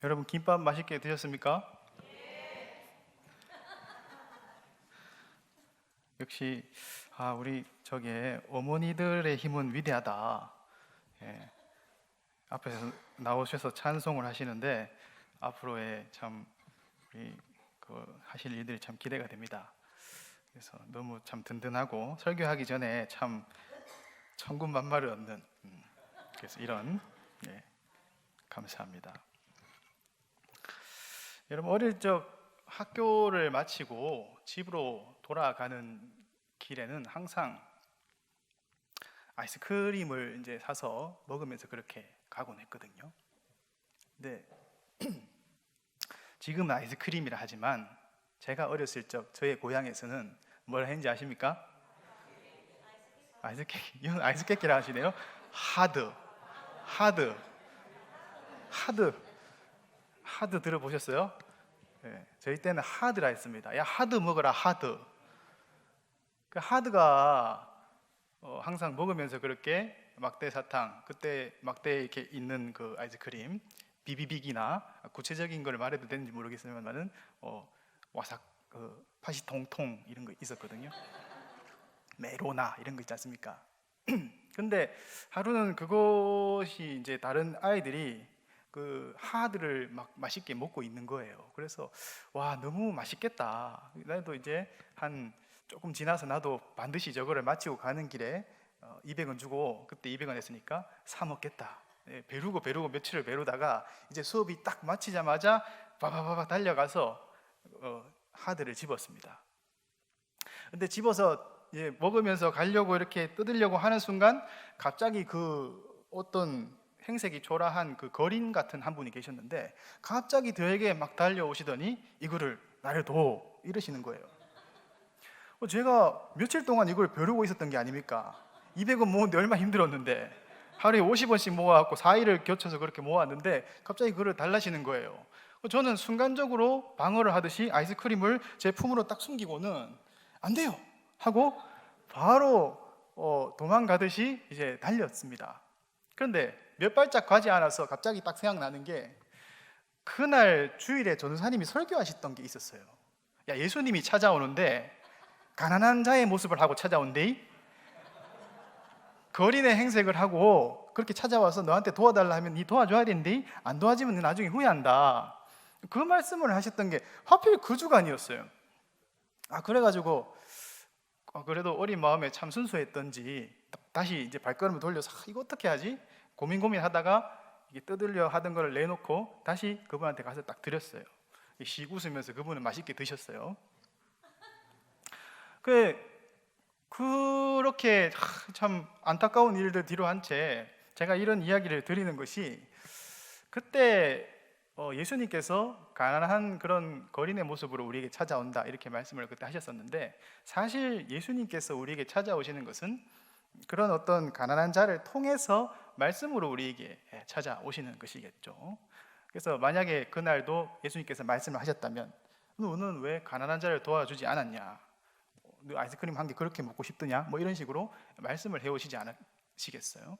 여러분 김밥 맛있게 드셨습니까? 역시 우리 저게 어머니들의 힘은 위대하다. 예, 앞에서 나오셔서 찬송을 하시는데 앞으로의 참 우리 하실 일들이 참 기대가 됩니다. 그래서 너무 참 든든하고 설교하기 전에 참 천군만마를 얻는 그래서 이런 감사합니다. 여러분 어릴 적 학교를 마치고 집으로 돌아가는 길에는 항상 아이스크림을 이제 사서 먹으면서 그렇게 가곤 했거든요. 근데 지금은 아이스크림이라 하지만 제가 어렸을 적 저의 고향에서는 뭘 했는지 아십니까? 이건 아이스케이크라 하시네요. 하드 들어보셨어요? 네, 저희 때는 하드라 했습니다. 야, 하드 먹어라, 하드. 그 하드가 항상 먹으면서 그렇게 막대 사탕, 그때 막대에 이렇게 있는 그 아이스크림, 비비빅이나 구체적인 걸 말해도 되는지 모르겠습니다만은 와삭, 팥이 통통 이런 거 있었거든요. 메로나 이런 거 있지 않습니까? 근데 하루는 그것이 이제 다른 아이들이 그 하드를 막 맛있게 먹고 있는 거예요. 그래서 와, 너무 맛있겠다. 나도 이제 한 조금 지나서 나도 반드시 저거를 마치고 가는 길에 200원 주고, 그때 200원 했으니까 사 먹겠다. 배루고 며칠을 배루다가 이제 수업이 딱 마치자마자 바바바바 달려가서 하드를 집었습니다. 근데 집어서 먹으면서 가려고 이렇게 뜯으려고 하는 순간 갑자기 그 어떤 행색이 초라한 그 거린 같은 한 분이 계셨는데 갑자기 저에게 막 달려오시더니 이거를 나를 둬 이러시는 거예요. 제가 며칠 동안 이걸 벼르고 있었던 게 아닙니까? 200원 모으는데 얼마나 힘들었는데 하루에 50원씩 모아갖고 4일을 겨쳐서 그렇게 모았는데 갑자기 그걸 달라시는 거예요. 저는 순간적으로 방어를 하듯이 아이스크림을 제 품으로 딱 숨기고는 안 돼요 하고 바로 도망가듯이 이제 달렸습니다. 그런데 몇 발짝 가지 않아서 갑자기 딱 생각나는 게 그날 주일에 전도사님이 설교하셨던 게 있었어요. 야, 예수님이 찾아오는데 가난한 자의 모습을 하고 찾아온대. 거린의 행색을 하고 그렇게 찾아와서 너한테 도와달라 하면 네 도와줘야 되는데 안 도와주면 나중에 후회한다. 그 말씀을 하셨던 게 하필 그 주간이었어요. 그래가지고 그래도 어린 마음에 참 순수했던지 다시 이제 발걸음을 돌려서 이거 어떻게 하지? 고민하다가 이게 뜯으려 하던 걸 내놓고 다시 그분한테 가서 딱 드렸어요. 씩 웃으면서 그분은 맛있게 드셨어요. 그렇게 참 안타까운 일들 뒤로 한 채 제가 이런 이야기를 드리는 것이, 그때 예수님께서 가난한 그런 거린의 모습으로 우리에게 찾아온다 이렇게 말씀을 그때 하셨었는데, 사실 예수님께서 우리에게 찾아오시는 것은 그런 어떤 가난한 자를 통해서 말씀으로 우리에게 찾아오시는 것이겠죠. 그래서 만약에 그날도 예수님께서 말씀을 하셨다면 너는 왜 가난한 자를 도와주지 않았냐, 너 아이스크림 한 개 그렇게 먹고 싶더냐, 뭐 이런 식으로 말씀을 해오시지 않으시겠어요?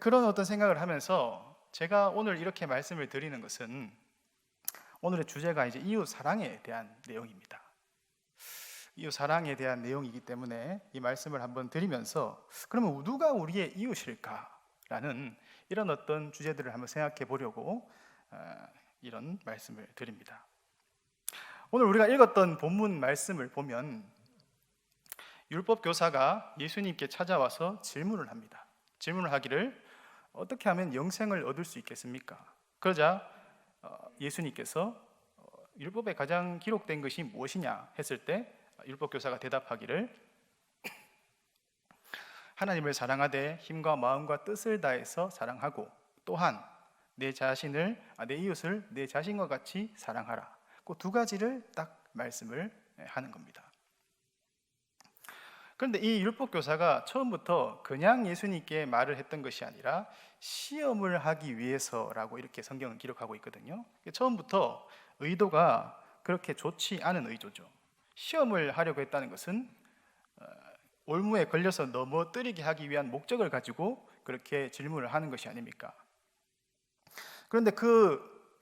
그런 어떤 생각을 하면서 제가 오늘 이렇게 말씀을 드리는 것은, 오늘의 주제가 이제 이웃 사랑에 대한 내용입니다. 이웃 사랑에 대한 내용이기 때문에 이 말씀을 한번 드리면서 그러면 누가 우리의 이웃일까라는 이런 어떤 주제들을 한번 생각해 보려고 이런 말씀을 드립니다. 오늘 우리가 읽었던 본문 말씀을 보면 율법 교사가 예수님께 찾아와서 질문을 합니다. 질문을 하기를 어떻게 하면 영생을 얻을 수 있겠습니까? 그러자 예수님께서 율법에 가장 기록된 것이 무엇이냐 했을 때 율법 교사가 대답하기를 하나님을 사랑하되 힘과 마음과 뜻을 다해서 사랑하고 또한 내 이웃을 내 자신과 같이 사랑하라. 그 두 가지를 딱 말씀을 하는 겁니다. 그런데 이 율법 교사가 처음부터 그냥 예수님께 말을 했던 것이 아니라 시험을 하기 위해서라고 이렇게 성경은 기록하고 있거든요. 처음부터 의도가 그렇게 좋지 않은 의도죠. 시험을 하려고 했다는 것은 올무에 걸려서 넘어뜨리게 하기 위한 목적을 가지고 그렇게 질문을 하는 것이 아닙니까? 그런데 그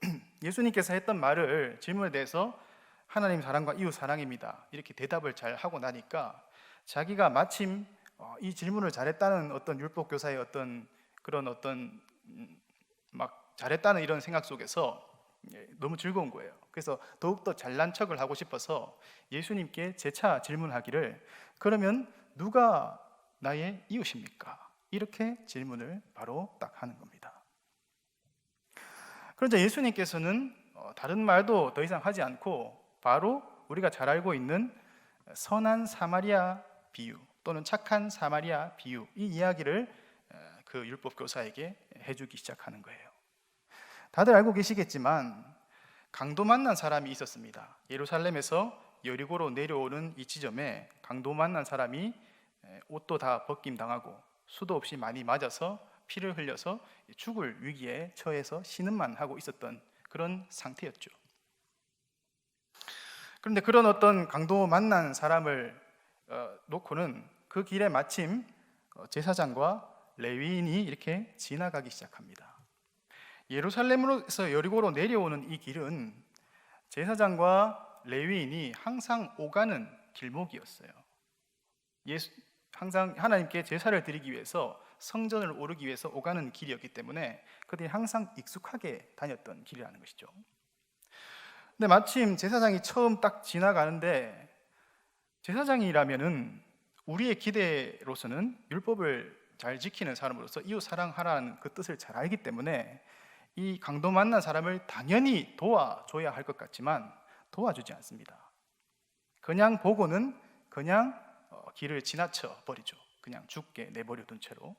예수님께서 했던 말을 질문에 대해서 하나님 사랑과 이웃 사랑입니다, 이렇게 대답을 잘 하고 나니까 자기가 마침 이 질문을 잘했다는 어떤 율법 교사의 어떤 그런 어떤 막 잘했다는 이런 생각 속에서 너무 즐거운 거예요. 그래서 더욱더 잘난 척을 하고 싶어서 예수님께 재차 질문하기를, 그러면 누가 나의 이웃입니까? 이렇게 질문을 바로 딱 하는 겁니다. 그러자 예수님께서는 다른 말도 더 이상 하지 않고 바로 우리가 잘 알고 있는 선한 사마리아 비유 또는 착한 사마리아 비유, 이 이야기를 그 율법 교사에게 해주기 시작하는 거예요. 다들 알고 계시겠지만 강도 만난 사람이 있었습니다. 예루살렘에서 여리고로 내려오는 이 지점에 강도 만난 사람이 옷도 다 벗김 당하고 수도 없이 많이 맞아서 피를 흘려서 죽을 위기에 처해서 신음만 하고 있었던 그런 상태였죠. 그런데 그런 어떤 강도 만난 사람을 놓고는 그 길에 마침 제사장과 레위인이 이렇게 지나가기 시작합니다. 예루살렘으로서 여리고로 내려오는 이 길은 제사장과 레위인이 항상 오가는 길목이었어요. 항상 하나님께 제사를 드리기 위해서 성전을 오르기 위해서 오가는 길이었기 때문에 그들이 항상 익숙하게 다녔던 길이라는 것이죠. 근데 마침 제사장이 처음 딱 지나가는데, 제사장이라면은 우리의 기대로서는 율법을 잘 지키는 사람으로서 이웃 사랑하라는 그 뜻을 잘 알기 때문에 이 강도 만난 사람을 당연히 도와줘야 할 것 같지만 도와주지 않습니다. 그냥 보고는 그냥 길을 지나쳐 버리죠. 그냥 죽게 내버려 둔 채로.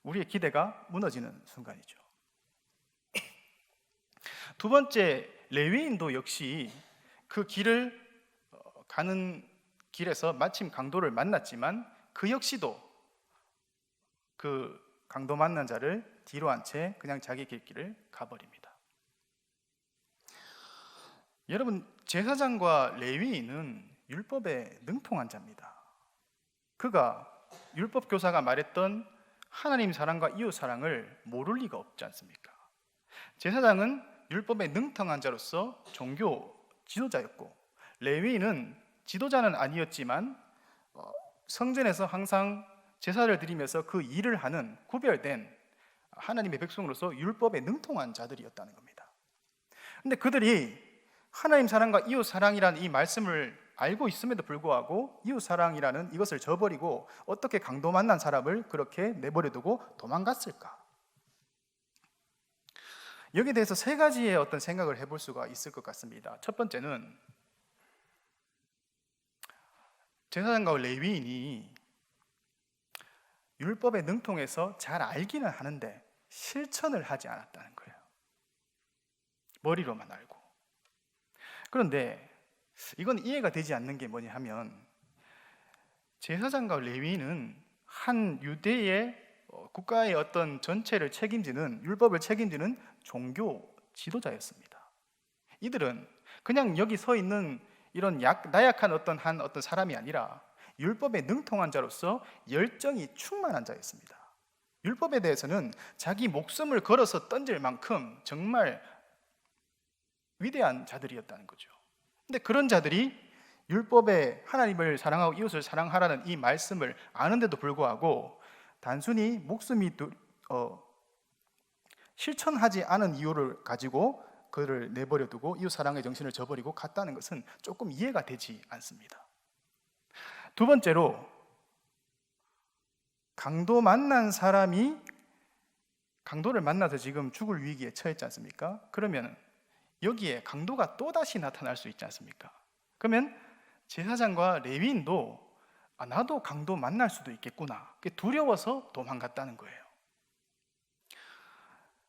우리의 기대가 무너지는 순간이죠. 두 번째, 레위인도 역시 그 길을 가는 길에서 마침 강도를 만났지만 그 역시도 그 강도 만난 자를 뒤로 한 채 그냥 자기 길길을 가버립니다. 여러분, 제사장과 레위인은 율법에 능통한 자입니다. 그가 율법 교사가 말했던 하나님 사랑과 이웃 사랑을 모를 리가 없지 않습니까? 제사장은 율법에 능통한 자로서 종교 지도자였고, 레위인은 지도자는 아니었지만 성전에서 항상 제사를 드리면서 그 일을 하는 구별된 하나님의 백성으로서 율법에 능통한 자들이었다는 겁니다. 그런데 그들이 하나님 사랑과 이웃 사랑이라는 이 말씀을 알고 있음에도 불구하고 이웃 사랑이라는 이것을 저버리고 어떻게 강도 만난 사람을 그렇게 내버려두고 도망갔을까? 여기에 대해서 세 가지의 어떤 생각을 해볼 수가 있을 것 같습니다. 첫 번째는 제사장과 레위인이 율법에 능통해서 잘 알기는 하는데 실천을 하지 않았다는 거예요. 머리로만 알고. 그런데 이건 이해가 되지 않는 게 뭐냐 하면, 제사장과 레위인은 한 유대의 국가의 어떤 전체를 책임지는, 율법을 책임지는 종교 지도자였습니다. 이들은 그냥 여기 서 있는 이런 나약한 어떤 사람이 아니라 율법에 능통한 자로서 열정이 충만한 자였습니다. 율법에 대해서는 자기 목숨을 걸어서 던질 만큼 정말 위대한 자들이었다는 거죠. 근데 그런 자들이 율법에 하나님을 사랑하고 이웃을 사랑하라는 이 말씀을 아는데도 불구하고 단순히 목숨이 실천하지 않은 이유를 가지고 그를 내버려 두고 이웃 사랑의 정신을 저버리고 갔다는 것은 조금 이해가 되지 않습니다. 두 번째로, 강도 만난 사람이 강도를 만나서 지금 죽을 위기에 처했지 않습니까? 그러면 여기에 강도가 또다시 나타날 수 있지 않습니까? 그러면 제사장과 레위인도 나도 강도 만날 수도 있겠구나, 두려워서 도망갔다는 거예요.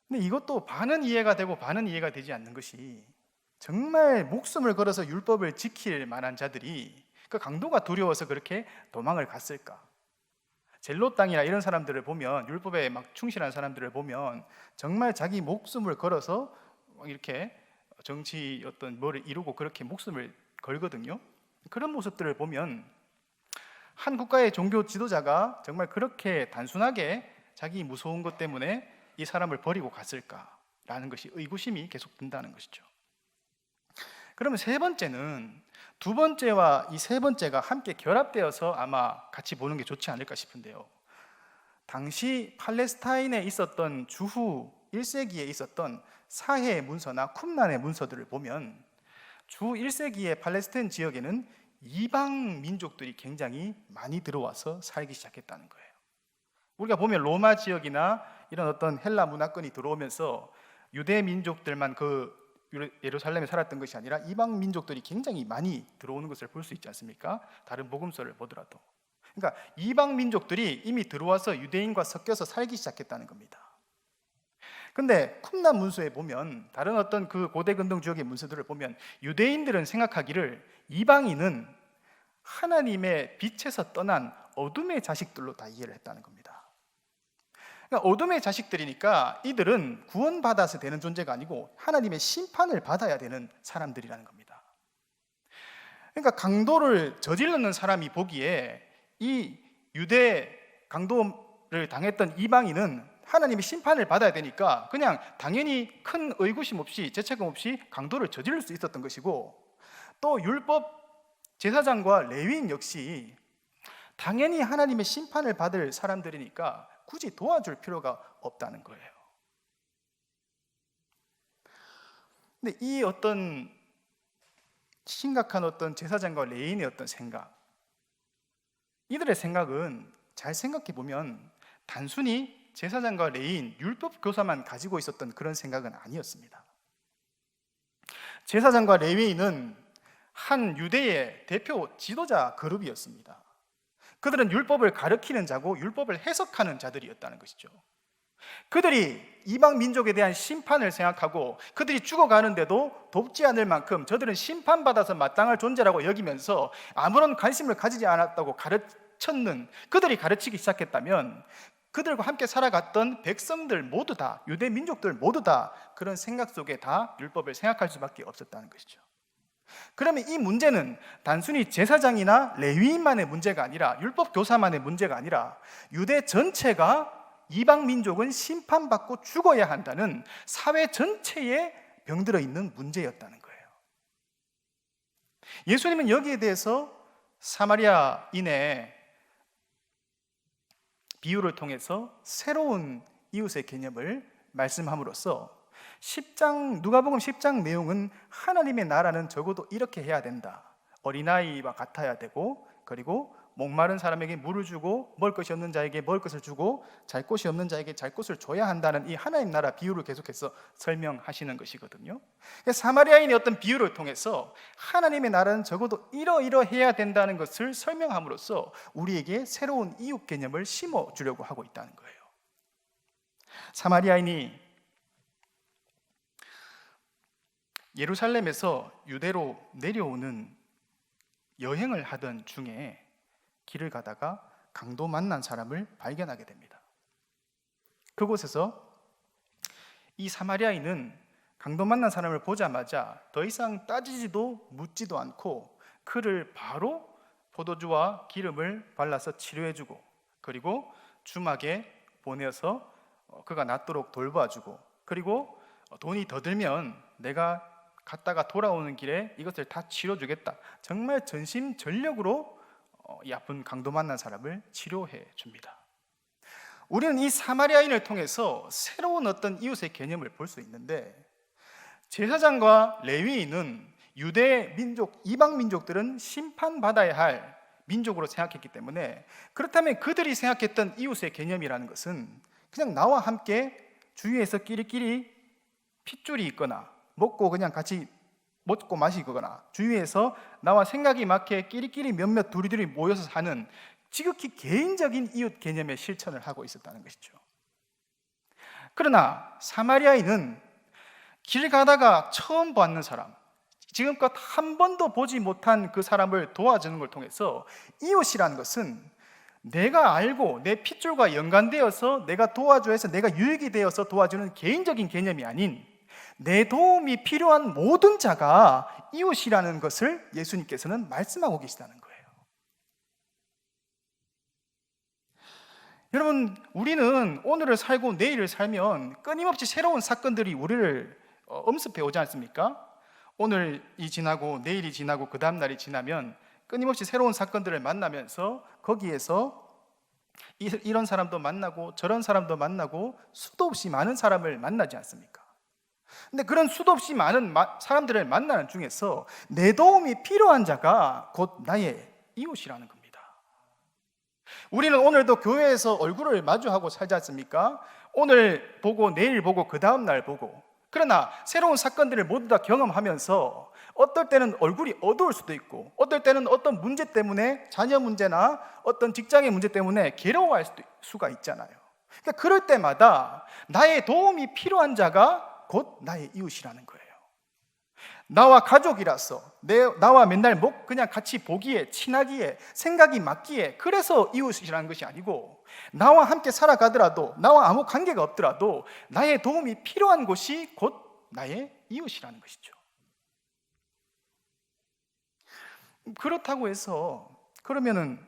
근데 이것도 반은 이해가 되고 반은 이해가 되지 않는 것이, 정말 목숨을 걸어서 율법을 지킬 만한 자들이 그 강도가 두려워서 그렇게 도망을 갔을까? 젤롯 당이나 이런 사람들을 보면, 율법에 막 충실한 사람들을 보면 정말 자기 목숨을 걸어서 이렇게 정치 어떤 뭐를 이루고 그렇게 목숨을 걸거든요. 그런 모습들을 보면 한 국가의 종교 지도자가 정말 그렇게 단순하게 자기 무서운 것 때문에 이 사람을 버리고 갔을까? 라는 것이 의구심이 계속 든다는 것이죠. 그러면 세 번째는 두 번째와 이 세 번째가 함께 결합되어서 아마 같이 보는 게 좋지 않을까 싶은데요. 당시 팔레스타인에 있었던 주후 1세기에 있었던 사해 문서나 쿰란의 문서들을 보면 주 1세기의 팔레스타인 지역에는 이방 민족들이 굉장히 많이 들어와서 살기 시작했다는 거예요. 우리가 보면 로마 지역이나 이런 어떤 헬라 문화권이 들어오면서 유대 민족들만 그 예루살렘에 살았던 것이 아니라 이방 민족들이 굉장히 많이 들어오는 것을 볼 수 있지 않습니까? 다른 복음서를 보더라도. 그러니까 이방 민족들이 이미 들어와서 유대인과 섞여서 살기 시작했다는 겁니다. 근데 쿰란 문서에 보면 다른 어떤 그 고대 근동 지역의 문서들을 보면 유대인들은 생각하기를 이방인은 하나님의 빛에서 떠난 어둠의 자식들로 다 이해를 했다는 겁니다. 그러니까 어둠의 자식들이니까 이들은 구원받아서 되는 존재가 아니고 하나님의 심판을 받아야 되는 사람들이라는 겁니다. 그러니까 강도를 저지르는 사람이 보기에 이 유대 강도를 당했던 이방인은 하나님의 심판을 받아야 되니까 그냥 당연히 큰 의구심 없이 죄책감 없이 강도를 저지를 수 있었던 것이고, 또 율법 제사장과 레위인 역시 당연히 하나님의 심판을 받을 사람들이니까 굳이 도와줄 필요가 없다는 거예요. 근데 이 어떤 심각한 어떤 제사장과 레위인의 어떤 생각, 이들의 생각은 잘 생각해 보면 단순히 제사장과 레위인, 율법 교사만 가지고 있었던 그런 생각은 아니었습니다. 제사장과 레위인은 한 유대의 대표 지도자 그룹이었습니다. 그들은 율법을 가르치는 자고 율법을 해석하는 자들이었다는 것이죠. 그들이 이방 민족에 대한 심판을 생각하고 그들이 죽어가는데도 돕지 않을 만큼 저들은 심판받아서 마땅할 존재라고 여기면서 아무런 관심을 가지지 않았다고 가르쳤는, 그들이 가르치기 시작했다면 그들과 함께 살아갔던 백성들 모두 다, 유대 민족들 모두 다 그런 생각 속에 다 율법을 생각할 수밖에 없었다는 것이죠. 그러면 이 문제는 단순히 제사장이나 레위인만의 문제가 아니라, 율법 교사만의 문제가 아니라 유대 전체가 이방 민족은 심판받고 죽어야 한다는 사회 전체에 병들어 있는 문제였다는 거예요. 예수님은 여기에 대해서 사마리아인의 비유를 통해서 새로운 이웃의 개념을 말씀함으로써 누가복음 10장 내용은 하나님의 나라는 적어도 이렇게 해야 된다, 어린아이와 같아야 되고, 그리고 목마른 사람에게 물을 주고 먹을 것이 없는 자에게 먹을 것을 주고 잘 곳이 없는 자에게 잘 곳을 줘야 한다는 이 하나님 나라 비유를 계속해서 설명하시는 것이거든요. 사마리아인의 어떤 비유를 통해서 하나님의 나라는 적어도 이러이러해야 된다는 것을 설명함으로써 우리에게 새로운 이웃 개념을 심어주려고 하고 있다는 거예요. 사마리아인이 예루살렘에서 유대로 내려오는 여행을 하던 중에 길을 가다가 강도 만난 사람을 발견하게 됩니다. 그곳에서 이 사마리아인은 강도 만난 사람을 보자마자 더 이상 따지지도 묻지도 않고 그를 바로 포도주와 기름을 발라서 치료해주고, 그리고 주막에 보내서 그가 낫도록 돌봐주고, 그리고 돈이 더 들면 내가 갔다가 돌아오는 길에 이것을 다 치료주겠다, 정말 전심전력으로 이 아픈 강도 만난 사람을 치료해 줍니다. 우리는 이 사마리아인을 통해서 새로운 어떤 이웃의 개념을 볼 수 있는데, 제사장과 레위인은 유대 민족, 이방 민족들은 심판받아야 할 민족으로 생각했기 때문에, 그렇다면 그들이 생각했던 이웃의 개념이라는 것은 그냥 나와 함께 주위에서 끼리끼리 핏줄이 있거나 먹고 그냥 같이 먹고 마시거나 주위에서 나와 생각이 맞게 끼리끼리 몇몇 둘이 모여서 사는 지극히 개인적인 이웃 개념의 실천을 하고 있었다는 것이죠. 그러나 사마리아인은 길 가다가 처음 봤는 사람, 지금껏 한 번도 보지 못한 그 사람을 도와주는 걸 통해서 이웃이라는 것은 내가 알고 내 핏줄과 연관되어서 내가 도와줘야 해서 내가 유익이 되어서 도와주는 개인적인 개념이 아닌 내 도움이 필요한 모든 자가 이웃이라는 것을 예수님께서는 말씀하고 계시다는 거예요. 여러분, 우리는 오늘을 살고 내일을 살면 끊임없이 새로운 사건들이 우리를 엄습해 오지 않습니까? 오늘이 지나고 내일이 지나고 그 다음 날이 지나면 끊임없이 새로운 사건들을 만나면서 거기에서 이런 사람도 만나고 저런 사람도 만나고 수도 없이 많은 사람을 만나지 않습니까? 근데 그런 수도 없이 많은 사람들을 만나는 중에서 내 도움이 필요한 자가 곧 나의 이웃이라는 겁니다. 우리는 오늘도 교회에서 얼굴을 마주하고 살지 않습니까? 오늘 보고 내일 보고 그 다음 날 보고. 그러나 새로운 사건들을 모두 다 경험하면서 어떨 때는 얼굴이 어두울 수도 있고, 어떨 때는 어떤 문제 때문에, 자녀 문제나 어떤 직장의 문제 때문에 괴로워할 수가 있잖아요. 그러니까 그럴 때마다 나의 도움이 필요한 자가 곧 나의 이웃이라는 거예요. 나와 가족이라서, 나와 맨날 그냥 같이 보기에, 친하기에, 생각이 맞기에, 그래서 이웃이라는 것이 아니고, 나와 함께 살아가더라도, 나와 아무 관계가 없더라도 나의 도움이 필요한 곳이 곧 나의 이웃이라는 것이죠. 그렇다고 해서, 그러면은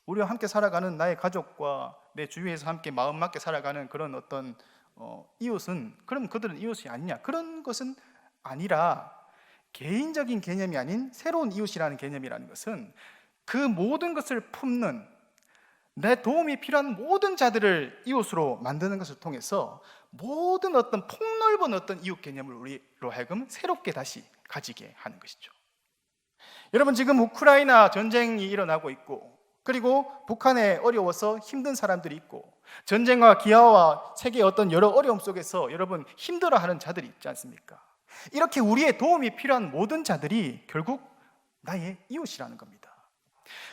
우리와 함께 살아가는 나의 가족과 내 주위에서 함께 마음 맞게 살아가는 그런 어떤 이웃은, 그럼 그들은 이웃이 아니냐? 그런 것은 아니라, 개인적인 개념이 아닌 새로운 이웃이라는 개념이라는 것은 그 모든 것을 품는, 내 도움이 필요한 모든 자들을 이웃으로 만드는 것을 통해서 모든 어떤 폭넓은 어떤 이웃 개념을 우리로 하여금 새롭게 다시 가지게 하는 것이죠. 여러분, 지금 우크라이나 전쟁이 일어나고 있고, 그리고 북한에 어려워서 힘든 사람들이 있고, 전쟁과 기아와 세계의 어떤 여러 어려움 속에서 여러분 힘들어하는 자들이 있지 않습니까? 이렇게 우리의 도움이 필요한 모든 자들이 결국 나의 이웃이라는 겁니다.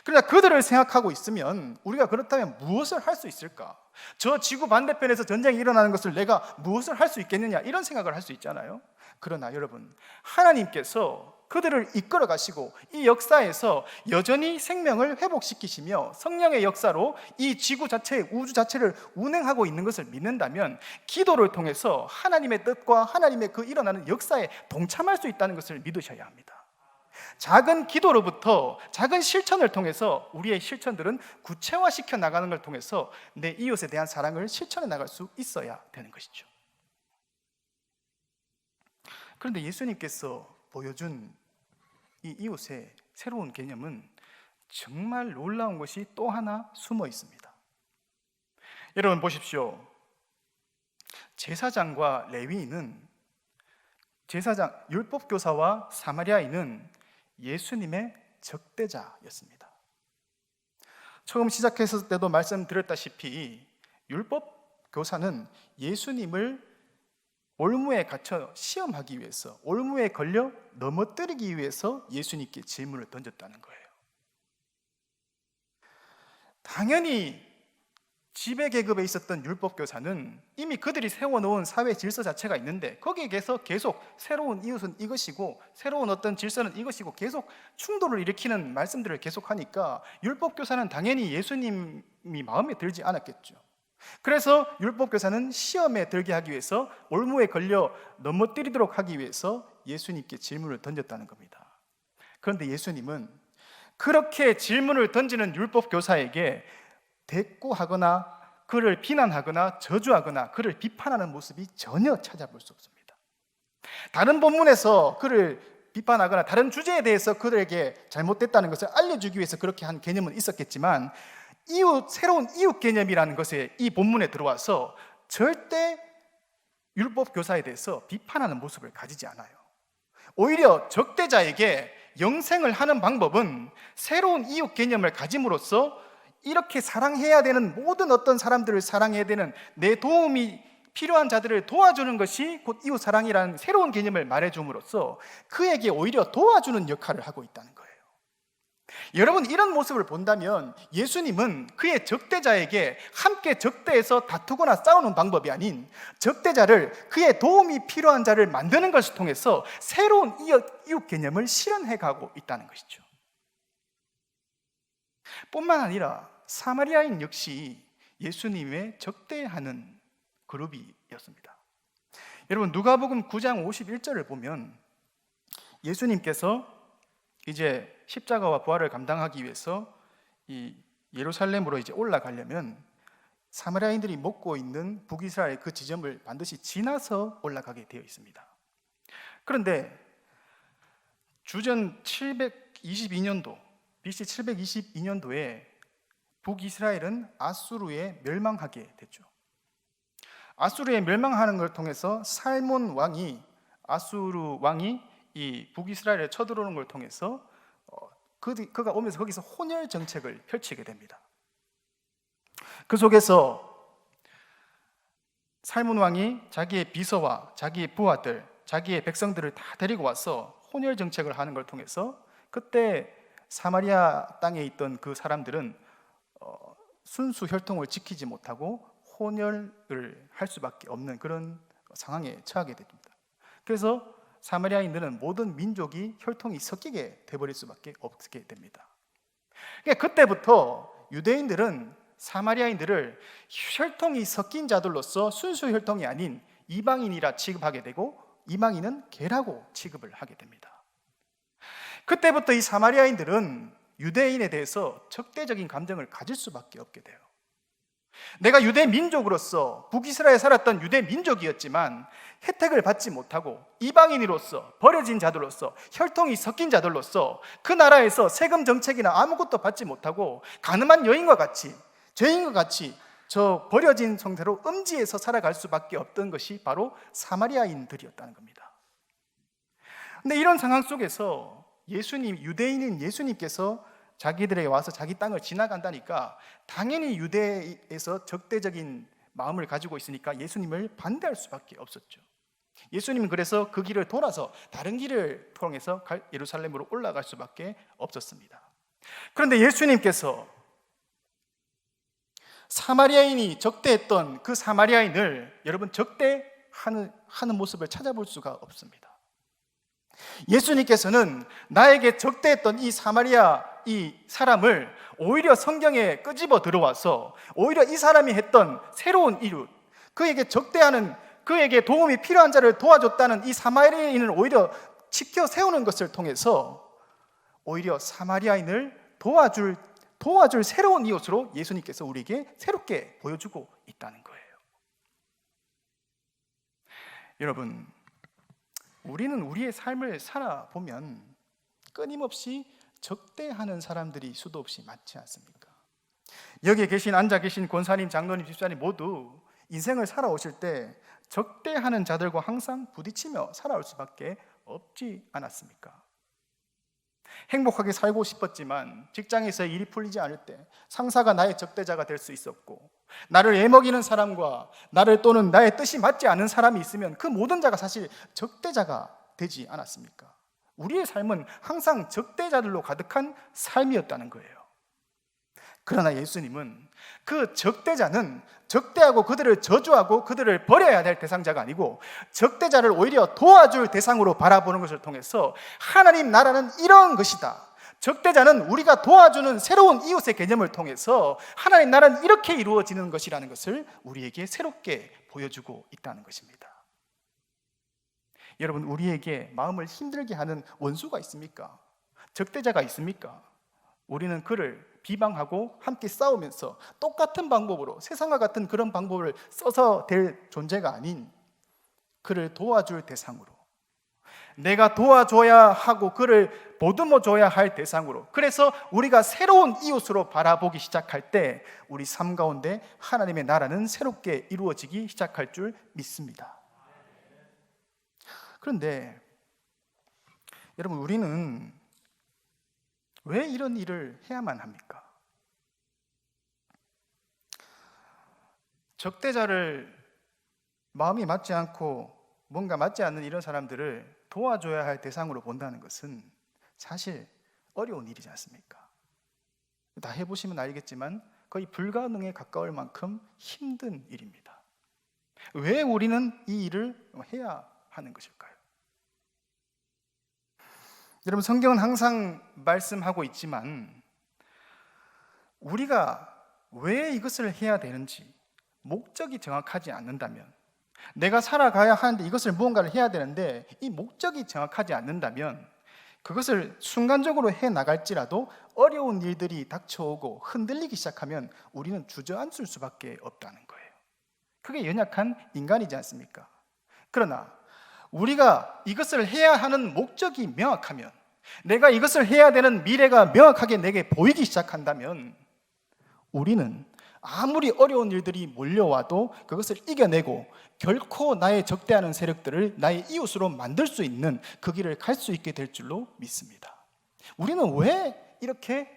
그러나 그들을 생각하고 있으면 우리가 그렇다면 무엇을 할 수 있을까? 저 지구 반대편에서 전쟁이 일어나는 것을 내가 무엇을 할 수 있겠느냐, 이런 생각을 할 수 있잖아요. 그러나 여러분, 하나님께서 그들을 이끌어 가시고 이 역사에서 여전히 생명을 회복시키시며 성령의 역사로 이 지구 자체, 우주 자체를 운행하고 있는 것을 믿는다면 기도를 통해서 하나님의 뜻과 하나님의 그 일어나는 역사에 동참할 수 있다는 것을 믿으셔야 합니다. 작은 기도로부터 작은 실천을 통해서 우리의 실천들은 구체화시켜 나가는 걸 통해서 내 이웃에 대한 사랑을 실천해 나갈 수 있어야 되는 것이죠. 그런데 예수님께서 보여준 이 이웃의 새로운 개념은 정말 놀라운 것이 또 하나 숨어 있습니다. 여러분 보십시오. 제사장과 레위인은, 제사장, 율법교사와 사마리아인은 예수님의 적대자였습니다. 처음 시작했을 때도 말씀드렸다시피 율법교사는 예수님을 올무에 갇혀 시험하기 위해서, 올무에 걸려 넘어뜨리기 위해서 예수님께 질문을 던졌다는 거예요. 당연히 지배계급에 있었던 율법교사는 이미 그들이 세워놓은 사회 질서 자체가 있는데 거기에서 계속 새로운 이웃은 이것이고 새로운 어떤 질서는 이것이고 계속 충돌을 일으키는 말씀들을 계속하니까 율법교사는 당연히 예수님이 마음에 들지 않았겠죠. 그래서 율법교사는 시험에 들게 하기 위해서, 올무에 걸려 넘어뜨리도록 하기 위해서 예수님께 질문을 던졌다는 겁니다. 그런데 예수님은 그렇게 질문을 던지는 율법교사에게 대꾸하거나 그를 비난하거나 저주하거나 그를 비판하는 모습이 전혀 찾아볼 수 없습니다. 다른 본문에서 그를 비판하거나 다른 주제에 대해서 그들에게 잘못됐다는 것을 알려주기 위해서 그렇게 한 개념은 있었겠지만, 새로운 이웃 개념이라는 것에 이 본문에 들어와서 절대 율법 교사에 대해서 비판하는 모습을 가지지 않아요. 오히려 적대자에게 영생을 하는 방법은 새로운 이웃 개념을 가짐으로써 이렇게 사랑해야 되는 모든 어떤 사람들을 사랑해야 되는, 내 도움이 필요한 자들을 도와주는 것이 곧 이웃 사랑이라는 새로운 개념을 말해줌으로써 그에게 오히려 도와주는 역할을 하고 있다는 거예요. 여러분, 이런 모습을 본다면 예수님은 그의 적대자에게 함께 적대해서 다투거나 싸우는 방법이 아닌 적대자를, 그의 도움이 필요한 자를 만드는 것을 통해서 새로운 이웃 개념을 실현해 가고 있다는 것이죠. 뿐만 아니라 사마리아인 역시 예수님의 적대하는 그룹이었습니다. 여러분, 누가복음 9장 51절을 보면 예수님께서 이제 십자가와 부활을 감당하기 위해서 이 예루살렘으로 이제 올라가려면 사마리아인들이 먹고 있는 북이스라엘 그 지점을 반드시 지나서 올라가게 되어 있습니다. 그런데 주전 722년도 BC 722년도에 북이스라엘은 아수르에 멸망하게 됐죠. 아수르에 멸망하는 걸 통해서 살몬 왕이, 아수르 왕이 이 북이스라엘에 쳐들어오는 걸 통해서 그가 오면서 거기서 혼혈 정책을 펼치게 됩니다. 그 속에서 살몬 왕이 자기의 비서와 자기의 부하들, 자기의 백성들을 다 데리고 와서 혼혈 정책을 하는 걸 통해서 그때 사마리아 땅에 있던 그 사람들은 순수 혈통을 지키지 못하고 혼혈을 할 수밖에 없는 그런 상황에 처하게 됩니다. 그래서 사마리아인들은 모든 민족이 혈통이 섞이게 돼버릴 수밖에 없게 됩니다. 그러니까 그때부터 유대인들은 사마리아인들을 혈통이 섞인 자들로서 순수 혈통이 아닌 이방인이라 취급하게 되고 이방인은 개라고 취급을 하게 됩니다. 그때부터 이 사마리아인들은 유대인에 대해서 적대적인 감정을 가질 수밖에 없게 돼요. 내가 유대 민족으로서 북이스라엘에 살았던 유대 민족이었지만 혜택을 받지 못하고 이방인으로서 버려진 자들로서 혈통이 섞인 자들로서 그 나라에서 세금 정책이나 아무것도 받지 못하고 가늠한 여인과 같이 죄인과 같이 저 버려진 상태로 음지에서 살아갈 수밖에 없던 것이 바로 사마리아인들이었다는 겁니다. 근데 이런 상황 속에서 유대인인 예수님께서 자기들에게 와서 자기 땅을 지나간다니까 당연히 유대에서 적대적인 마음을 가지고 있으니까 예수님을 반대할 수밖에 없었죠. 예수님은 그래서 그 길을 돌아서 다른 길을 통해서 예루살렘으로 올라갈 수밖에 없었습니다. 그런데 예수님께서 사마리아인이 적대했던 그 사마리아인을 여러분 적대하는 모습을 찾아볼 수가 없습니다. 예수님께서는 나에게 적대했던 이 사마리아 이 사람을 오히려 성경에 끄집어 들어와서 오히려 이 사람이 했던 새로운 이웃, 그에게 적대하는, 그에게 도움이 필요한 자를 도와줬다는 이 사마리아인을 오히려 지켜 세우는 것을 통해서 오히려 사마리아인을 도와줄 새로운 이웃으로 예수님께서 우리에게 새롭게 보여주고 있다는 거예요. 여러분, 우리는 우리의 삶을 살아보면 끊임없이 적대하는 사람들이 수도 없이 많지 않습니까? 여기에 앉아 계신 권사님, 장로님, 집사님 모두 인생을 살아오실 때 적대하는 자들과 항상 부딪히며 살아올 수밖에 없지 않았습니까? 행복하게 살고 싶었지만 직장에서 일이 풀리지 않을 때 상사가 나의 적대자가 될 수 있었고, 나를 애먹이는 사람과 또는 나의 뜻이 맞지 않은 사람이 있으면 그 모든 자가 사실 적대자가 되지 않았습니까? 우리의 삶은 항상 적대자들로 가득한 삶이었다는 거예요. 그러나 예수님은 그 적대자는 적대하고 그들을 저주하고 그들을 버려야 될 대상자가 아니고 적대자를 오히려 도와줄 대상으로 바라보는 것을 통해서 하나님 나라는 이런 것이다, 적대자는 우리가 도와주는 새로운 이웃의 개념을 통해서 하나님 나라는 이렇게 이루어지는 것이라는 것을 우리에게 새롭게 보여주고 있다는 것입니다. 여러분, 우리에게 마음을 힘들게 하는 원수가 있습니까? 적대자가 있습니까? 우리는 그를 비방하고 함께 싸우면서 똑같은 방법으로, 세상과 같은 그런 방법을 써서 될 존재가 아닌 그를 도와줄 대상으로, 내가 도와줘야 하고 그를 보듬어줘야 할 대상으로, 그래서 우리가 새로운 이웃으로 바라보기 시작할 때 우리 삶 가운데 하나님의 나라는 새롭게 이루어지기 시작할 줄 믿습니다. 그런데 여러분, 우리는 왜 이런 일을 해야만 합니까? 적대자를 마음이 맞지 않고 뭔가 맞지 않는 이런 사람들을 도와줘야 할 대상으로 본다는 것은 사실 어려운 일이지 않습니까? 다 해보시면 알겠지만 거의 불가능에 가까울 만큼 힘든 일입니다. 왜 우리는 이 일을 해야 하는 것일까요? 여러분, 성경은 항상 말씀하고 있지만 우리가 왜 이것을 해야 되는지 목적이 정확하지 않는다면, 내가 살아가야 하는데 이것을 무언가를 해야 되는데 이 목적이 정확하지 않는다면 그것을 순간적으로 해 나갈지라도 어려운 일들이 닥쳐오고 흔들리기 시작하면 우리는 주저앉을 수밖에 없다는 거예요. 그게 연약한 인간이지 않습니까? 그러나 우리가 이것을 해야 하는 목적이 명확하면, 내가 이것을 해야 되는 미래가 명확하게 내게 보이기 시작한다면 우리는 아무리 어려운 일들이 몰려와도 그것을 이겨내고 결코 나의 적대하는 세력들을 나의 이웃으로 만들 수 있는 그 길을 갈 수 있게 될 줄로 믿습니다. 우리는 왜 이렇게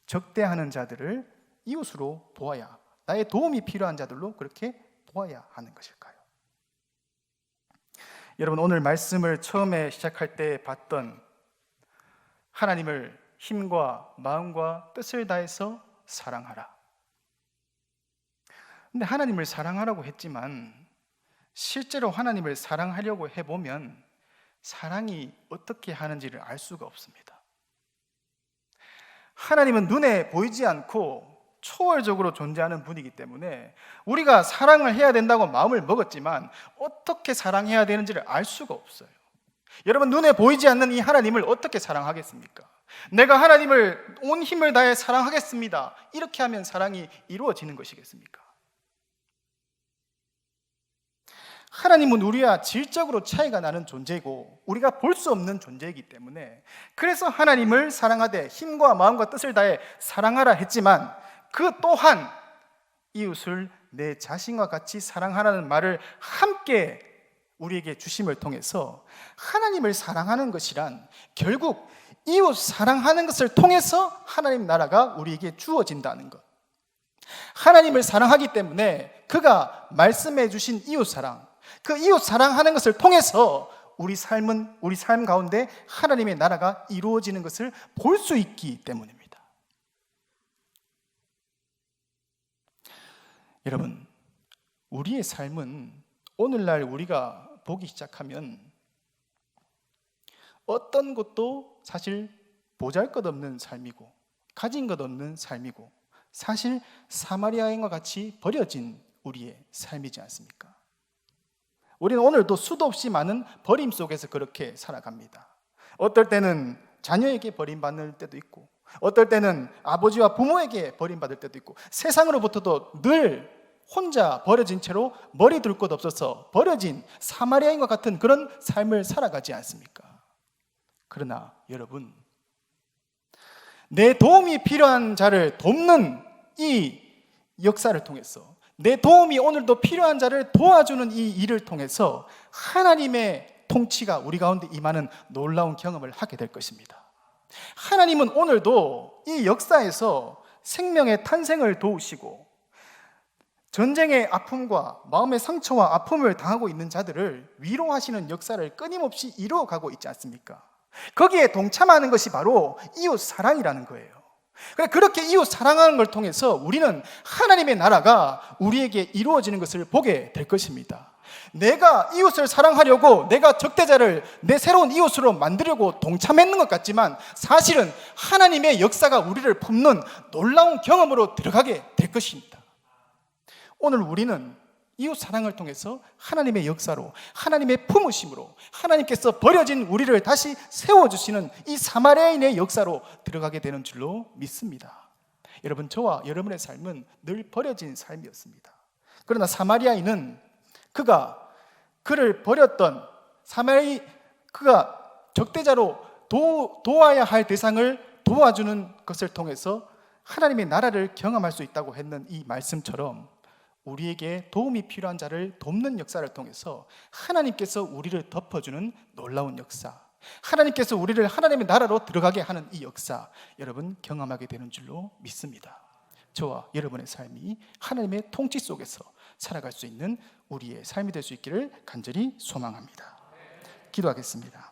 적대하는 자들을 이웃으로 보아야, 나의 도움이 필요한 자들로 그렇게 보아야 하는 것일까요? 여러분, 오늘 말씀을 처음에 시작할 때 봤던 하나님을 힘과 마음과 뜻을 다해서 사랑하라. 근데 하나님을 사랑하라고 했지만 실제로 하나님을 사랑하려고 해보면 사랑이 어떻게 하는지를 알 수가 없습니다. 하나님은 눈에 보이지 않고 초월적으로 존재하는 분이기 때문에 우리가 사랑을 해야 된다고 마음을 먹었지만 어떻게 사랑해야 되는지를 알 수가 없어요. 여러분, 눈에 보이지 않는 이 하나님을 어떻게 사랑하겠습니까? 내가 하나님을 온 힘을 다해 사랑하겠습니다, 이렇게 하면 사랑이 이루어지는 것이겠습니까? 하나님은 우리와 질적으로 차이가 나는 존재이고 우리가 볼 수 없는 존재이기 때문에, 그래서 하나님을 사랑하되 힘과 마음과 뜻을 다해 사랑하라 했지만 그 또한 이웃을 내 자신과 같이 사랑하라는 말을 함께 우리에게 주심을 통해서 하나님을 사랑하는 것이란 결국 이웃 사랑하는 것을 통해서 하나님 나라가 우리에게 주어진다는 것. 하나님을 사랑하기 때문에 그가 말씀해 주신 이웃 사랑, 그 이웃 사랑하는 것을 통해서 우리 삶 가운데 하나님의 나라가 이루어지는 것을 볼 수 있기 때문입니다. 여러분, 우리의 삶은 오늘날 우리가 보기 시작하면 어떤 것도 사실 보잘것없는 삶이고 가진 것 없는 삶이고 사실 사마리아 여인과 같이 버려진 우리의 삶이지 않습니까? 우리는 오늘도 수도 없이 많은 버림 속에서 그렇게 살아갑니다. 어떨 때는 자녀에게 버림받을 때도 있고, 어떨 때는 아버지와 부모에게 버림받을 때도 있고, 세상으로부터도 늘 혼자 버려진 채로 머리 둘 곳 없어서 버려진 사마리아인과 같은 그런 삶을 살아가지 않습니까? 그러나 여러분, 내 도움이 필요한 자를 돕는 이 역사를 통해서, 내 도움이 오늘도 필요한 자를 도와주는 이 일을 통해서 하나님의 통치가 우리 가운데 임하는 놀라운 경험을 하게 될 것입니다. 하나님은 오늘도 이 역사에서 생명의 탄생을 도우시고 전쟁의 아픔과 마음의 상처와 아픔을 당하고 있는 자들을 위로하시는 역사를 끊임없이 이루어가고 있지 않습니까? 거기에 동참하는 것이 바로 이웃 사랑이라는 거예요. 그렇게 이웃 사랑하는 걸 통해서 우리는 하나님의 나라가 우리에게 이루어지는 것을 보게 될 것입니다. 내가 이웃을 사랑하려고 내가 적대자를 내 새로운 이웃으로 만들려고 동참했는 것 같지만 사실은 하나님의 역사가 우리를 품는 놀라운 경험으로 들어가게 될 것입니다. 오늘 우리는 이웃 사랑을 통해서 하나님의 역사로, 하나님의 품으심으로, 하나님께서 버려진 우리를 다시 세워주시는 이 사마리아인의 역사로 들어가게 되는 줄로 믿습니다. 여러분, 저와 여러분의 삶은 늘 버려진 삶이었습니다. 그러나 사마리아인은 그를 버렸던 그가 적대자로 도와야 할 대상을 도와주는 것을 통해서 하나님의 나라를 경험할 수 있다고 했는 이 말씀처럼 우리에게 도움이 필요한 자를 돕는 역사를 통해서 하나님께서 우리를 덮어주는 놀라운 역사, 하나님께서 우리를 하나님의 나라로 들어가게 하는 이 역사, 여러분 경험하게 되는 줄로 믿습니다. 저와 여러분의 삶이 하나님의 통치 속에서 살아갈 수 있는 우리의 삶이 될 수 있기를 간절히 소망합니다. 기도하겠습니다.